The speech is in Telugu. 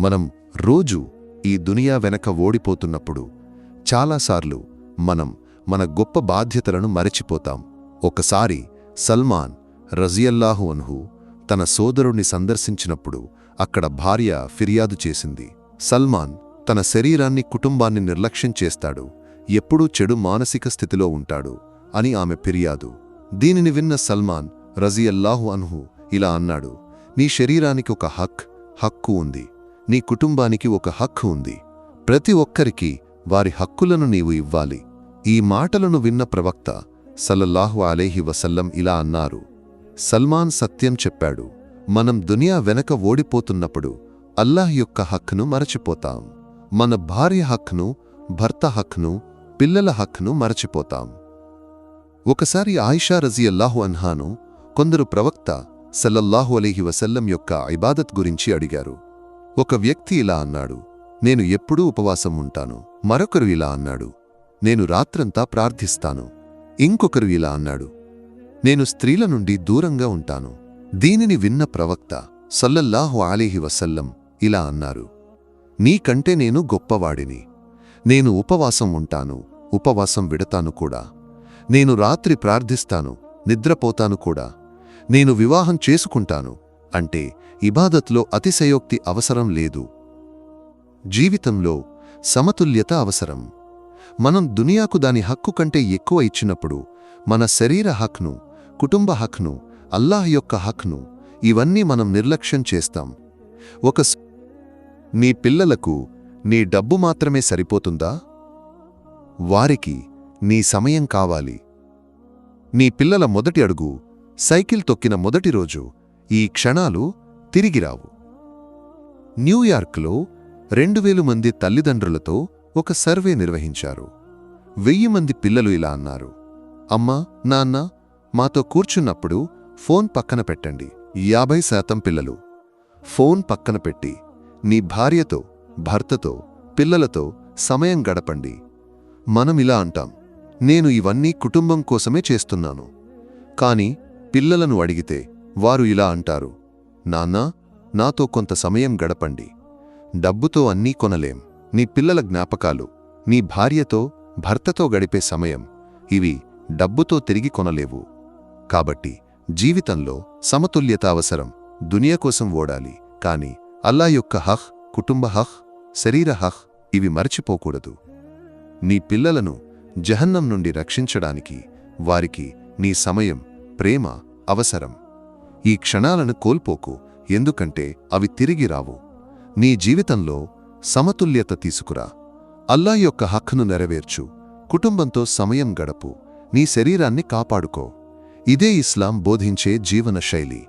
మనం రోజూ ఈ దునియా వెనక ఓడిపోతున్నప్పుడు చాలాసార్లు మనం మన గొప్ప బాధ్యతలను మరచిపోతాం. ఒకసారి సల్మాన్ రజియల్లాహు అన్హు తన సోదరుణ్ణి సందర్శించినప్పుడు అక్కడ భార్య ఫిర్యాదు చేసింది. సల్మాన్ తన శరీరాన్ని కుటుంబాన్ని నిర్లక్ష్యం చేస్తాడు, ఎప్పుడూ చెడు మానసిక స్థితిలో ఉంటాడు అని ఆమె ఫిర్యాదు. దీనిని విన్న సల్మాన్ రజియల్లాహు అన్హు ఇలా అన్నాడు, నీ శరీరానికి ఒక హక్కు ఉంది, నీ కుటుంబానికి ఒక హక్కు ఉంది. ప్రతి ఒక్కరికి వారి హక్కులను నీవు ఇవ్వాలి. ఈ మాటలను విన్న ప్రవక్త సల్లల్లాహు అలైహి వసల్లం ఇలా అన్నారు, సల్మాన్ సత్యం చెప్పాడు. మనం దునియా వెనక ఓడిపోతున్నప్పుడు అల్లాహ్ యొక్క హక్కును మరచిపోతాం. మన భార్య హక్కును, భర్త హక్కును, పిల్లల హక్కును మరచిపోతాం. ఒకసారి ఆయిషా రజియల్లాహు అన్హాను కొందరు ప్రవక్త సల్లల్లాహు అలైహి వసల్లం యొక్క ఇబాదత్ గురించి అడిగారు. ఒక వ్యక్తి ఇలా అన్నాడు, నేను ఎప్పుడూ ఉపవాసం ఉంటాను. మరొకరు ఇలా అన్నాడు, నేను రాత్రంతా ప్రార్థిస్తాను. ఇంకొకరు ఇలా అన్నాడు, నేను స్త్రీల నుండి దూరంగా ఉంటాను. దీనిని విన్న ప్రవక్త సల్లల్లాహు అలైహి వసల్లం ఇలా అన్నారు, నీకంటే నేను గొప్పవాడిని. నేను ఉపవాసం ఉంటాను, ఉపవాసం విడతాను కూడా. నేను రాత్రి ప్రార్థిస్తాను, నిద్రపోతాను కూడా. నేను వివాహం చేసుకుంటాను. అంటే ఇబాదత్లో అతిశయోక్తి అవసరం లేదు. జీవితంలో సమతుల్యత అవసరం. మనం దునియాకు దాని హక్కు కంటే ఎక్కువ ఇచ్చినప్పుడు మన శరీర హక్ను, కుటుంబ హక్ను, అల్లాహ్ యొక్క హక్ను ఇవన్నీ మనం నిర్లక్ష్యం చేస్తాం. నీ పిల్లలకు నీ డబ్బు మాత్రమే సరిపోతుందా? వారికి నీ సమయం కావాలి. నీ పిల్లల మొదటి అడుగు, సైకిల్ తొక్కిన మొదటి రోజు, ఈ క్షణాలు తిరిగిరావు. న్యూయార్క్లో 2000 మంది తల్లిదండ్రులతో ఒక సర్వే నిర్వహించారు. 1000 మంది పిల్లలు ఇలా అన్నారు, అమ్మా, నాన్న, మాతో కూర్చున్నప్పుడు ఫోన్ పక్కన పెట్టండి. 50% పిల్లలు ఫోన్ పక్కన పెట్టి నీ భార్యతో, భర్తతో, పిల్లలతో సమయం గడపండి. మనమిలా అంటాం, నేను ఇవన్నీ కుటుంబం కోసమే చేస్తున్నాను. కాని పిల్లలను అడిగితే వారు ఇలా అంటారు, నాన్నా, నాతో కొంత సమయం గడపండి. డబ్బుతో అన్నీ కొనలేం. నీ పిల్లల జ్ఞాపకాలు, నీ భార్యతో, భర్తతో గడిపే సమయం, ఇవి డబ్బుతో తిరిగి కొనలేవు. కాబట్టి జీవితంలో సమతుల్యత అవసరం. దునియా కోసం ఓడాలి, కాని అల్లా యొక్క హక్, కుటుంబ హక్, శరీర హక్ ఇవి మరచిపోకూడదు. నీ పిల్లలను జహన్నం నుండి రక్షించడానికి వారికి నీ సమయం, ప్రేమ అవసరం. ఈ క్షణాలను కోల్పోకు, ఎందుకంటే అవి తిరిగి రావు. నీ జీవితంలో సమతుల్యత తీసుకురా. అల్లా యొక్క హక్కును నెరవేర్చు, కుటుంబంతో సమయం గడపు, నీ శరీరాన్ని కాపాడుకో. ఇదే ఇస్లాం బోధించే జీవన శైలి.